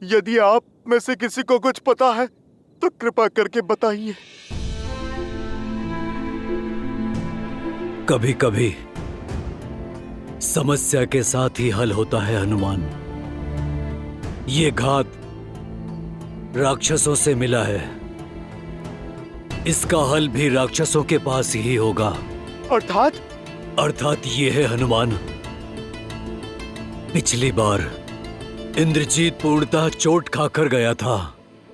यदि आप में से किसी को कुछ पता है तो कृपा करके बताइए। कभी कभी समस्या के साथ ही हल होता है हनुमान। ये घात राक्षसों से मिला है, इसका हल भी राक्षसों के पास ही होगा। अर्थात ये है हनुमान, पिछली बार इंद्रजीत पूर्णतः चोट खाकर गया था,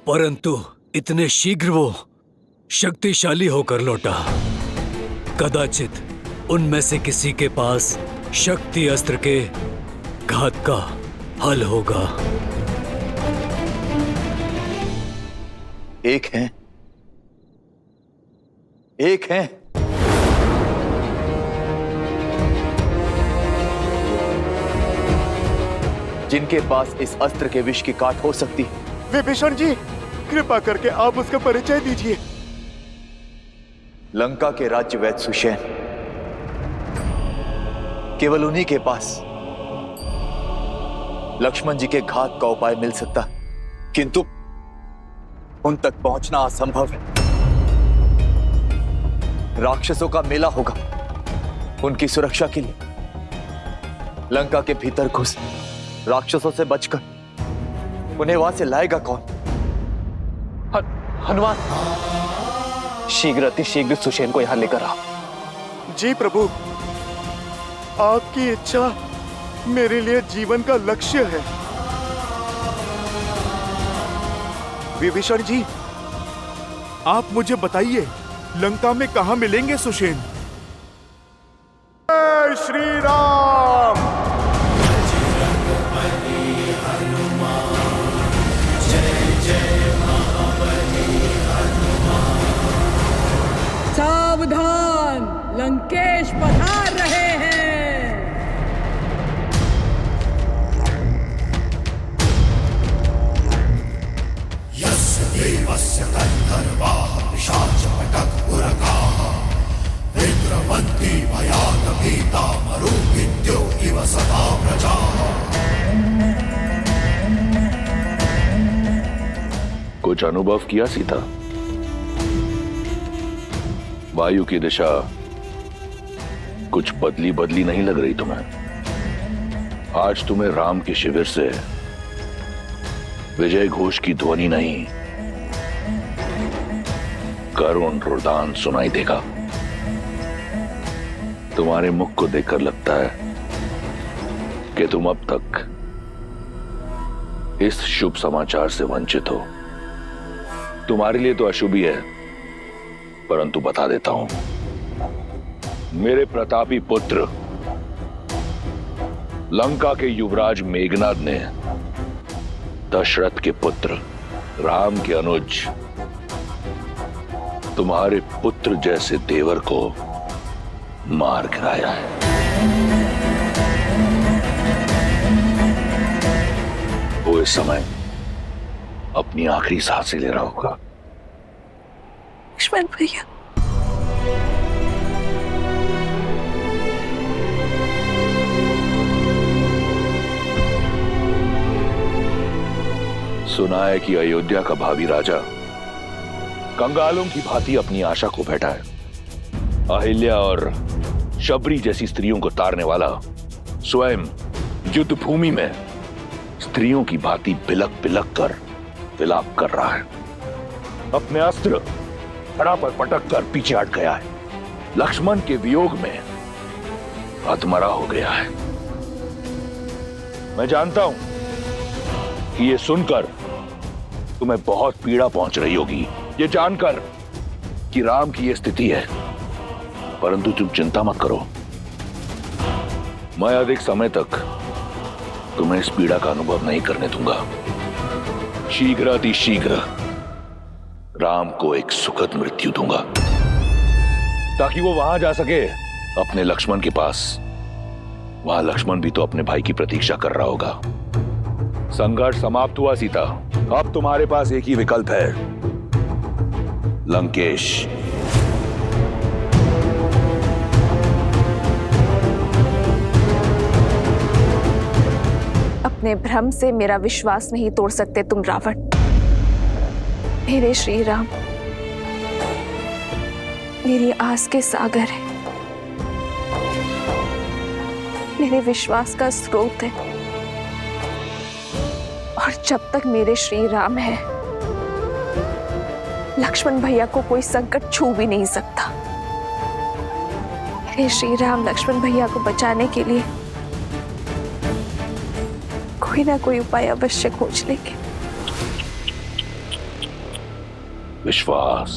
परंतु इतने शीघ्र वो शक्तिशाली होकर लौटा। कदाचित उनमें से किसी के पास शक्ति अस्त्र के घात का हल होगा। एक है जिनके पास इस अस्त्र के विष की काट हो सकती है। विभीषण जी, कृपा करके आप उसका परिचय दीजिए। लंका के राज्य वैद्य सुषेण, केवल उन्हीं के पास लक्ष्मण जी के घात का उपाय मिल सकता, किंतु उन तक पहुंचना असंभव है। राक्षसों का मेला होगा, उनकी सुरक्षा के लिए लंका के भीतर घुस राक्षसों से बचकर उन्हें वहां से लाएगा कौन? हनुमान, शीघ्र अतिशीघ्र सुषेण को यहां लेकर आ। जी प्रभु, आपकी इच्छा मेरे लिए जीवन का लक्ष्य है। विभीषण जी, आप मुझे बताइए, लंका में कहां मिलेंगे सुषेण? जय श्री राम। सावधान, लंकेश पधार रहे हैं। यस्य देवस्य गन्धर्वाः पिशाचपटक उरगाः विद्रवन्ति भयात् भीता मरुविद्यो इव सदा प्रजाः। कुछ अनुभव किया सीता? वायु की दिशा कुछ बदली बदली नहीं लग रही तुम्हें? आज तुम्हें राम के शिविर से विजय घोष की ध्वनि नहीं, करुण रुदान सुनाई देगा। तुम्हारे मुख को देखकर लगता है कि तुम अब तक इस शुभ समाचार से वंचित हो। तुम्हारे लिए तो अशुभ ही है, परंतु बता देता हूं, मेरे प्रतापी पुत्र लंका के युवराज मेघनाद ने दशरथ के पुत्र राम के अनुज तुम्हारे पुत्र जैसे देवर को मार गिराया है। वो इस समय अपनी आखिरी सांसें ले रहा होगा। लक्ष्मण भैया, सुना है कि अयोध्या का भावी राजा कंगालों की भांति अपनी आशा को बैठा है। अहिल्या और शबरी जैसी स्त्रियों को तारने वाला स्वयं युद्ध भूमि में स्त्रियों की भांति बिलक बिलक कर विलाप कर रहा है। अपने अस्त्र धड़ा पर पटक कर पीछे हट गया है। लक्ष्मण के वियोग में हतमरा हो गया है। मैं जानता हूं कि ये सुनकर तुम्हें बहुत पीड़ा पहुंच रही होगी, ये जानकर कि राम की ये स्थिति है, परंतु तुम चिंता मत करो। मैं अधिक समय तक तुम्हें इस पीड़ा का अनुभव नहीं करने दूंगा। शीघ्र अतिशीघ्र राम को एक सुखद मृत्यु दूंगा, ताकि वो वहां जा सके अपने लक्ष्मण के पास। वहां लक्ष्मण भी तो अपने भाई की प्रतीक्षा कर रहा होगा। संघर्ष समाप्त हुआ सीता, अब तुम्हारे पास एक ही विकल्प है, लंकेश। अब अपने भ्रम से मेरा विश्वास नहीं तोड़ सकते तुम रावण। मेरे श्री राम मेरी आस के सागर है, मेरे विश्वास का स्रोत है, और जब तक मेरे श्री राम है लक्ष्मण भैया को कोई संकट छू भी नहीं सकता। मेरे श्री राम लक्ष्मण भैया को बचाने के लिए कोई ना कोई उपाय अवश्य खोज लेंगे। विश्वास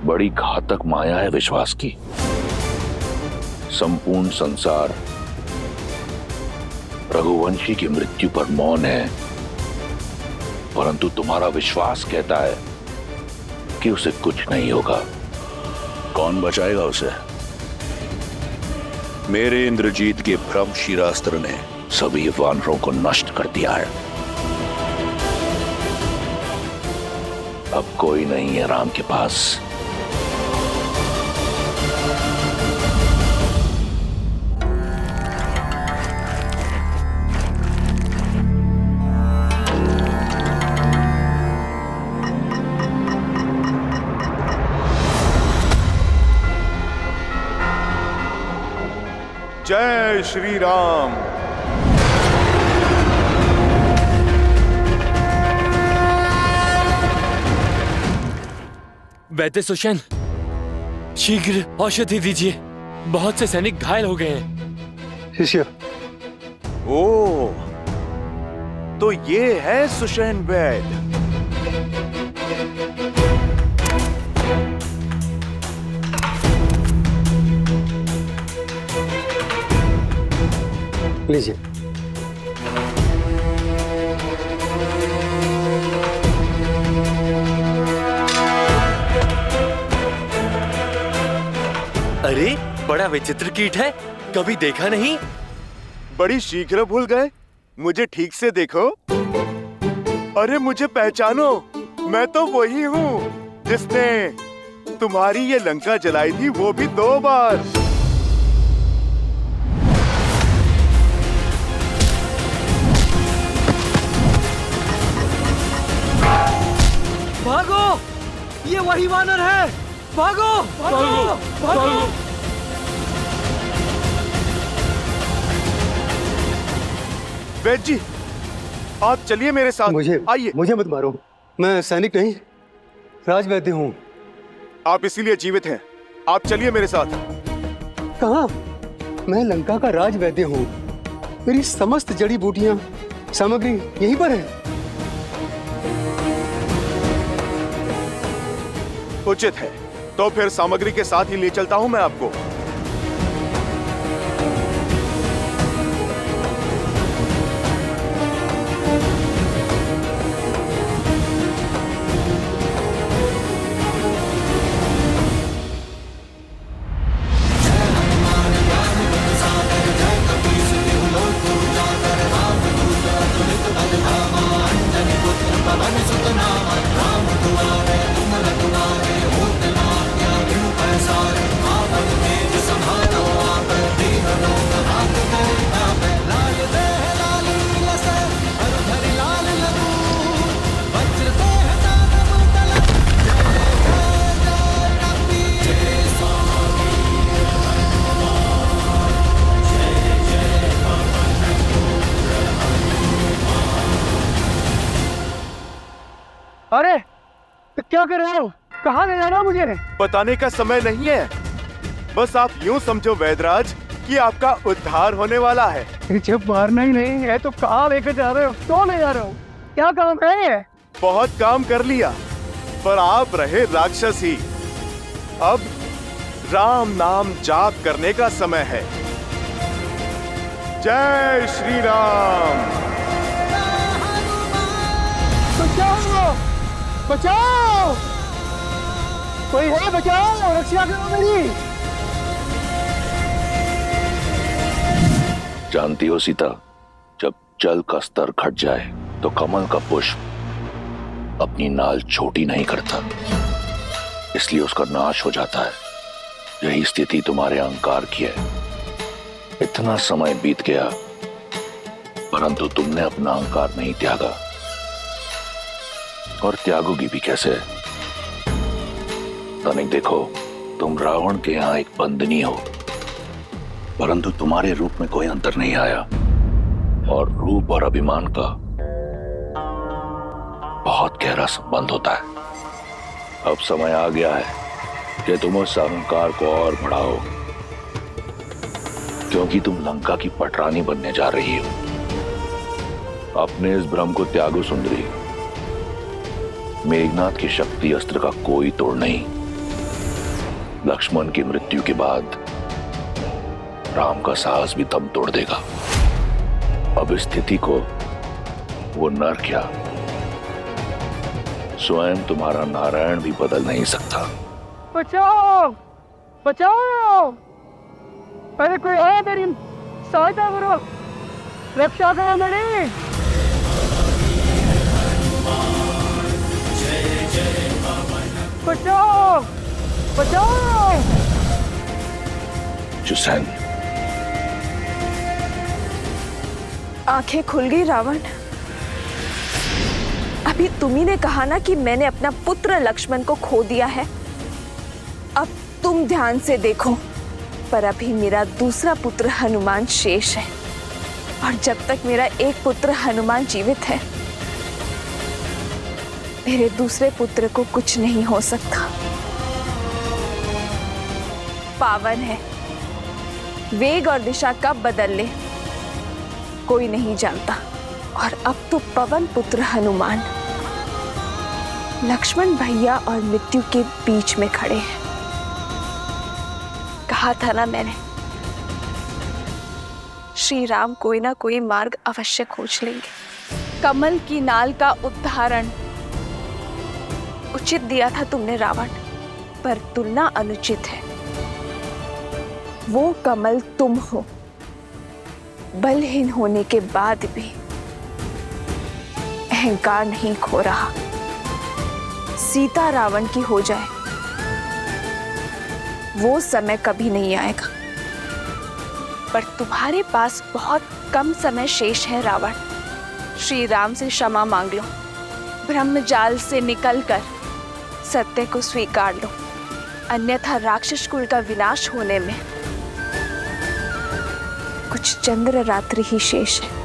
बड़ी घातक माया है विश्वास की। संपूर्ण संसार रघुवंशी की मृत्यु पर मौन है, परंतु तुम्हारा विश्वास कहता है कि उसे कुछ नहीं होगा। कौन बचाएगा उसे? मेरे इंद्रजीत के भ्रम शिरास्त्र ने सभी वानरों को नष्ट कर दिया है। अब कोई नहीं है राम के पास। जय श्री राम। वैद्य सुषेण, शीघ्र औषधि दीजिए, बहुत से सैनिक घायल हो गए हैं। शिष्य, ओ, तो ये है सुषेण वैद्य। लीजिए। अरे, बड़ा विचित्र कीट है, कभी देखा नहीं। बड़ी शीघ्र भूल गए, मुझे ठीक से देखो। अरे मुझे पहचानो, मैं तो वही हूँ जिसने तुम्हारी ये लंका जलाई थी, वो भी 2 बार। भागो, ये वही वानर है। भागो, भागो, भागो। वैद्य जी, आप चलिए मेरे साथ। आइए। मुझे मत मारो, मैं सैनिक नहीं, राजवैद्य हूँ। आप इसीलिए जीवित हैं। आप चलिए मेरे साथ। कहाँ? मैं लंका का राजवैद्य हूँ। मेरी समस्त जड़ी बूटियां सामग्री यहीं पर है। उचित है, तो फिर सामग्री के साथ ही ले चलता हूं मैं आपको। अरे, तो क्या कर रहे हो? कहाँ ले जा रहे हो मुझे? बताने का समय नहीं है, बस आप यूं समझो वैद्यराज कि आपका उद्धार होने वाला है। जब मारना ही नहीं है तो कहाँ लेकर जा रहे हो? क्यों ले जा रहे हो? क्या काम है? बहुत काम कर लिया, पर आप रहे राक्षस ही। अब राम नाम जाप करने का समय है। जय श्री राम। बचाओ, बचाओ, कोई है? बचाओ, रक्षा करो मेरी। जानती हो सीता, जब जल का स्तर घट जाए तो कमल का पुष्प अपनी नाल छोटी नहीं करता, इसलिए उसका नाश हो जाता है। यही स्थिति तुम्हारे अहंकार की है। इतना समय बीत गया परंतु तुमने अपना अहंकार नहीं त्यागा, और त्यागोगी भी कैसे? तनिक देखो, तुम रावण के यहाँ एक बंदनी हो, परंतु तुम्हारे रूप में कोई अंतर नहीं आया, और रूप और अभिमान का बहुत गहरा संबंध होता है। अब समय आ गया है कि तुम उस अहंकार को और बढ़ाओ, क्योंकि तुम लंका की पटरानी बनने जा रही हो। अपने इस भ्रम को त्यागो सुंदरी। मेघनाथ की शक्ति अस्त्र का कोई तोड़ नहीं। लक्ष्मण की मृत्यु के बाद राम का साहस भी दम तोड़ देगा। अब स्थिति को वो नर क्या, स्वयं तुम्हारा नारायण भी बदल नहीं सकता। बचाओ बचाओ, अरे कोई है मेरी सहायता करो, रक्षा करो मेरी। बचाओ बचाओ। जुसैन, आंखें खुल गई रावण। अभी तुम्ही ने कहा ना कि मैंने अपना पुत्र लक्ष्मण को खो दिया है। अब तुम ध्यान से देखो, पर अभी मेरा दूसरा पुत्र हनुमान शेष है, और जब तक मेरा एक पुत्र हनुमान जीवित है, मेरे दूसरे पुत्र को कुछ नहीं हो सकता। पावन है, वेग और दिशा कब बदल ले कोई नहीं जानता, और अब तो पवन पुत्र हनुमान लक्ष्मण भैया और मृत्यु के बीच में खड़े हैं। कहा था ना मैंने, श्री राम कोई ना कोई मार्ग अवश्य खोज लेंगे। कमल की नाल का उदाहरण उचित दिया था तुमने रावण, पर तुलना अनुचित है। वो कमल तुम हो, बलहीन होने के बाद भी अहंकार नहीं खो रहा। सीता रावण की हो जाए, वो समय कभी नहीं आएगा, पर तुम्हारे पास बहुत कम समय शेष है रावण। श्री राम से क्षमा मांग लो, ब्रह्मजाल से निकलकर सत्य को स्वीकार लो, अन्यथा राक्षस कुल का विनाश होने में कुछ चंद्र रात्रि ही शेष है।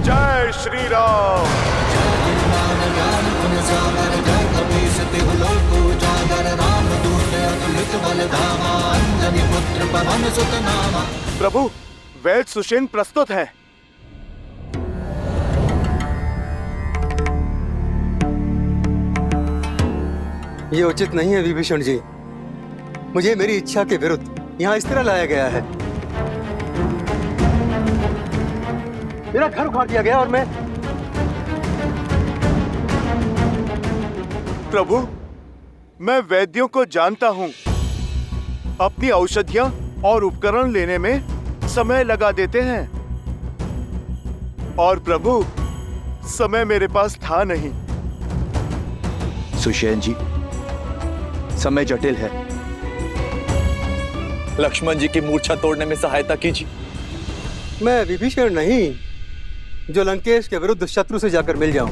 जय श्री राम। प्रभु, वैद सुषेण प्रस्तुत है। ये उचित नहीं है विभीषण जी। मुझे मेरी इच्छा के विरुद्ध यहाँ इस तरह लाया गया है। मेरा घर उखाड़ दिया गया और मैं प्रभु, मैं वैद्यों को जानता हूँ। अपनी औषधियाँ और उपकरण लेने में समय लगा देते हैं, और प्रभु समय मेरे पास था नहीं। सुषेण जी, समय जटिल है। लक्ष्मण जी की मूर्छा तोड़ने में सहायता कीजिए। मैं विभीषण नहीं जो लंकेश के विरुद्ध शत्रु से जाकर मिल जाऊं।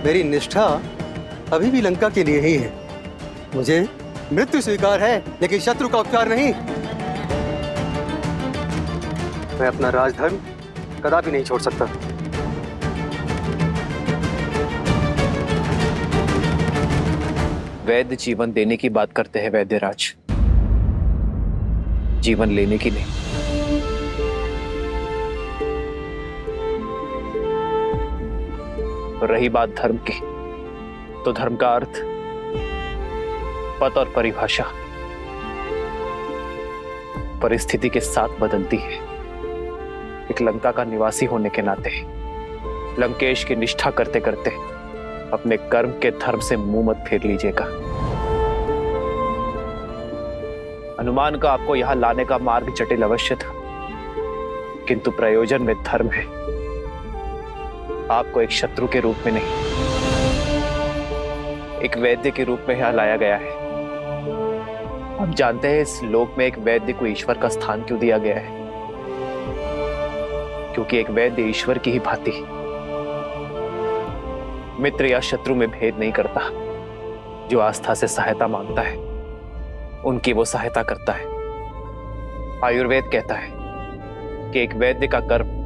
मेरी निष्ठा अभी भी लंका के लिए ही है। मुझे मृत्यु स्वीकार है, लेकिन शत्रु का उपचार नहीं। मैं अपना राजधर्म कदापि नहीं छोड़ सकता। वैद्य जीवन देने की बात करते हैं वैद्यराज, जीवन लेने की नहीं। और रही बात धर्म की, तो धर्म का अर्थ, पद और परिभाषा परिस्थिति के साथ बदलती है। एक लंका का निवासी होने के नाते लंकेश की निष्ठा करते करते अपने कर्म के धर्म से मुंह मत फेर लीजिएगा। अनुमान का आपको यहां लाने का मार्ग जटिल अवश्य था, किंतु प्रयोजन में धर्म है। आपको एक शत्रु के रूप में नहीं, एक वैद्य के रूप में यहां लाया गया है। आप जानते हैं इस लोक में एक वैद्य को ईश्वर का स्थान क्यों दिया गया है? क्योंकि एक वैद्य ईश्वर की ही भांति मित्र या शत्रु में भेद नहीं करता। जो आस्था से सहायता मांगता है उनकी वो सहायता करता है। आयुर्वेद कहता है कि एक वैद्य का कर्म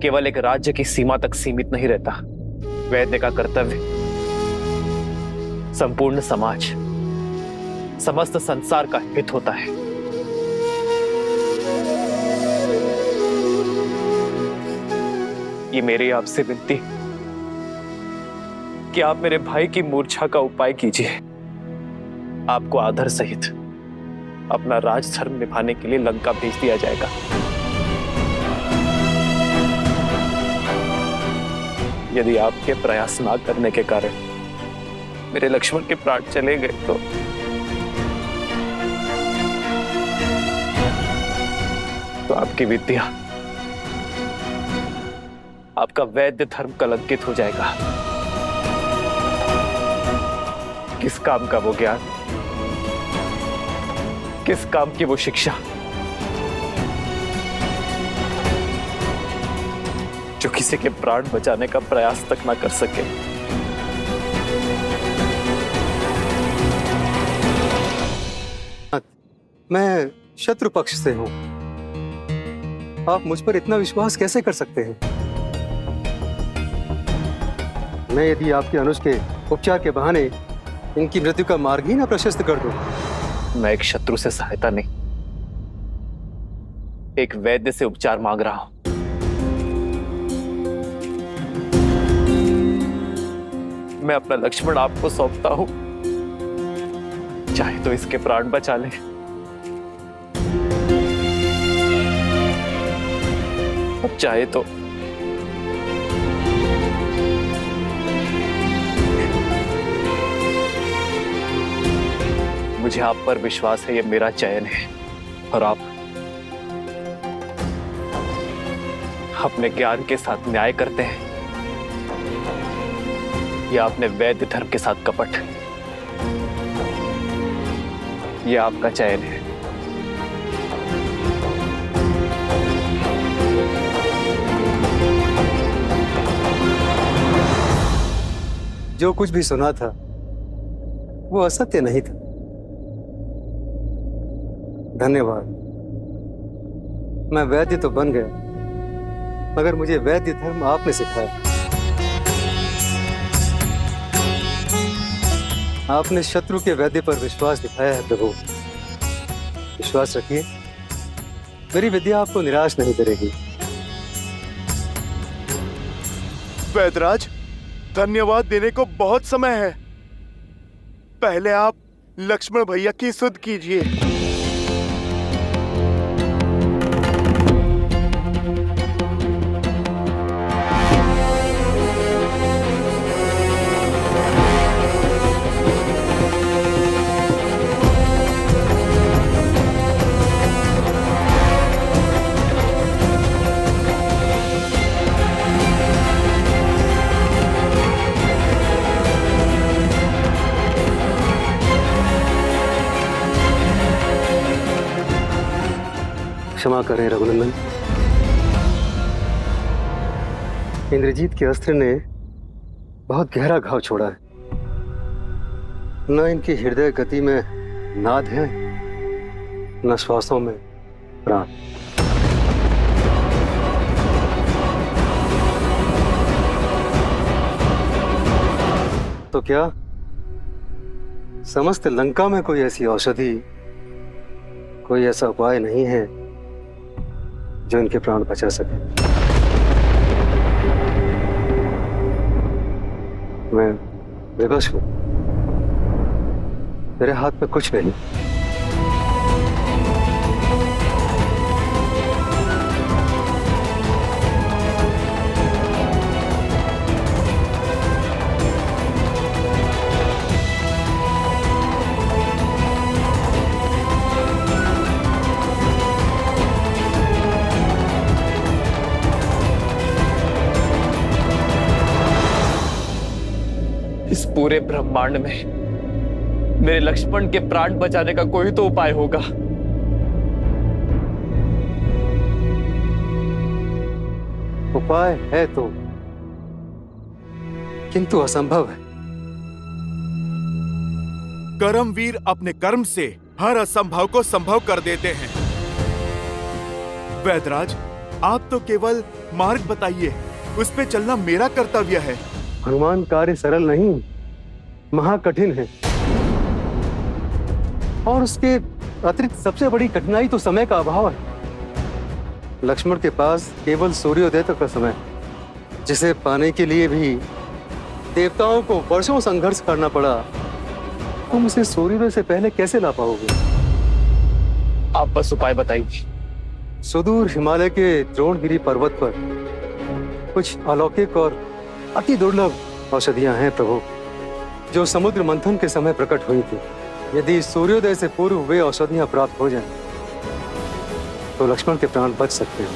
केवल एक राज्य की सीमा तक सीमित नहीं रहता। वैद्य का कर्तव्य संपूर्ण समाज, समस्त संसार का हित होता है। ये मेरी आपसे विनती कि आप मेरे भाई की मूर्छा का उपाय कीजिए। आपको आदर सहित अपना राजधर्म निभाने के लिए लंका भेज दिया जाएगा। यदि आपके प्रयास ना करने के कारण मेरे लक्ष्मण के प्राण चले गए तो आपकी विद्या, आपका वैद्य धर्म कलंकित हो जाएगा। किस काम का वो ज्ञान, किस काम की वो शिक्षा जो किसी के प्राण बचाने का प्रयास तक ना कर सके। मैं शत्रु पक्ष से हूं, आप मुझ पर इतना विश्वास कैसे कर सकते हैं? मैं यदि आपके अनुज के उपचार के बहाने इनकी मृत्यु का मार्ग ही ना प्रशस्त कर दूं। मैं एक शत्रु से सहायता नहीं, एक वैद्य से उपचार मांग रहा हूं। मैं अपना लक्ष्मण आपको सौंपता हूं, चाहे तो इसके प्राण बचा ले, और चाहे तो मुझे आप पर विश्वास है, ये मेरा चयन है और आप अपने ज्ञान के साथ न्याय करते हैं या अपने वैद्य धर्म के साथ कपट। ये आपका चयन है। जो कुछ भी सुना था वो असत्य नहीं था। धन्यवाद। मैं वैद्य तो बन गया, मगर मुझे वैद्य धर्म आपने सिखाया। आपने शत्रु के वैद्य पर विश्वास दिखाया है प्रभु। विश्वास रखिए, मेरी विद्या आपको निराश नहीं करेगी। वैद्यराज, धन्यवाद देने को बहुत समय है। पहले आप लक्ष्मण भैया की सुध कीजिए। क्षमा करें रघुनंदन, इंद्रजीत के अस्त्र ने बहुत गहरा घाव छोड़ा है। न इनकी हृदय गति में नाद है, न श्वासों में प्राण। तो क्या समस्त लंका में कोई ऐसी औषधि, कोई ऐसा उपाय नहीं है जो इनके प्राण बचा सके। मैं विवश हूं, मेरे हाथ में कुछ नहीं। इस पूरे ब्रह्मांड में मेरे लक्ष्मण के प्राण बचाने का कोई तो उपाय होगा। उपाय है तो, किंतु असंभव है। कर्मवीर अपने कर्म से हर असंभव को संभव कर देते हैं। वैदराज, आप तो केवल मार्ग बताइए, उस पे चलना मेरा कर्तव्य है। हनुमान, कार्य सरल नहीं, महाकठिन है। और उसके अतिरिक्त सबसे बड़ी कठिनाई तो समय का अभाव है। लक्ष्मण के पास केवल सूर्योदय तक का समय, जिसे पाने के लिए भी देवताओं को वर्षों संघर्ष करना पड़ा। तुम उसे सूर्योदय से पहले कैसे ला पाओगे? आप बस उपाय बताइए। सुदूर हिमालय के द्रोणगिरी पर्वत पर कुछ अलौकिक और अति दुर्लभ औषधियां हैं प्रभु, जो समुद्र मंथन के समय प्रकट हुई थी। यदि सूर्योदय से पूर्व वे औषधियां प्राप्त हो जाएं, तो लक्ष्मण के प्राण बच सकते हैं।